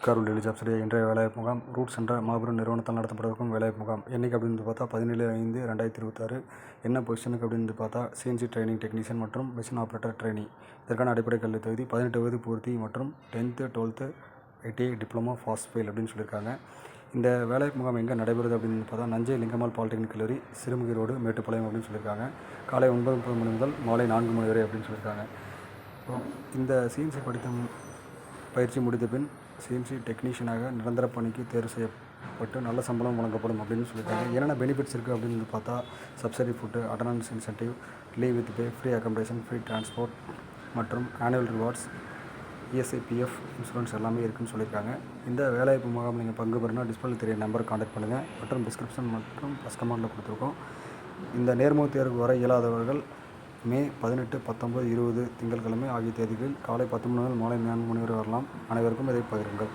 நமஸ்கார் daily jobs இன்றைய வேலைவாய்ப்பு முகாம் ரூட்ஸ் என்ற மாபெரும் நிறுவனத்தால் நடத்தப்பட்டிருக்கும் வேலைவாய்ப்பு முகாம். என்றைக்கு அப்படின்னு பார்த்தா 17/5/2026. என்ன பொசிஷனுக்கு அப்படின்னு பார்த்தா சிஎன்சி ட்ரைனிங் டெக்னீஷியன் மற்றும் மிஷின் ஆப்ரேட்டர் ட்ரைனி. இதற்கான அடிப்படை கல்வி தகுதி 18 வயது பூர்த்தி மற்றும் 10th 12th ITI diploma pass fail அப்படின்னு சொல்லியிருக்காங்க. இந்த வேலைவாய்ப்பு முகாம் எங்கே நடைபெறுது அப்படின்னு பார்த்தா நஞ்சை லிங்கம்மாள் பாலிடெக்னிக் கல்லூரி, சிறுமுகை ரோடு, மேட்டுப்பாளையம் அப்படின்னு சொல்லியிருக்காங்க. காலை 9:30 மணி முதல் மாலை 4 மணி வரை அப்படின்னு சொல்லியிருக்காங்க. இந்த சிஎன்சி பயிற்சி முடித்த பின் சிஎன்சி டெக்னீஷியனாக நிரந்தர பணிக்கு தேர்வு செய்யப்பட்டு நல்ல சம்பளம் வழங்கப்படும் அப்படின்னு சொல்லியிருக்காங்க. என்னென்ன பெனிஃபிட்ஸ் இருக்குது அப்படின்னு பார்த்தா subsidy food, attendance incentive, leave with pay, free accommodation, free transport மற்றும் annual rewards, ESI, PF insurance எல்லாமே இருக்குதுன்னு சொல்லியிருக்காங்க. இந்த வேலைவாய்ப்பு முகாம் நீங்கள் பங்கு பெறணும் டிஸ்பிளே தெரிய நம்பர் கான்டாக்ட் பண்ணுங்கள் மற்றும் டிஸ்கிரிப்ஷன் மற்றும் ஃபஸ்ட் கமெண்டில் கொடுத்துருக்கோம். இந்த நேர்முக தேர்வு வர இயலாதவர்கள் மே 18, 19, 20 திங்கட்கிழமை ஆகிய தேதிகளில் காலை 10 மணி முதல் மாலை 4 மணி வரை வரலாம். அனைவருக்கும் இதை பகிருங்கள்.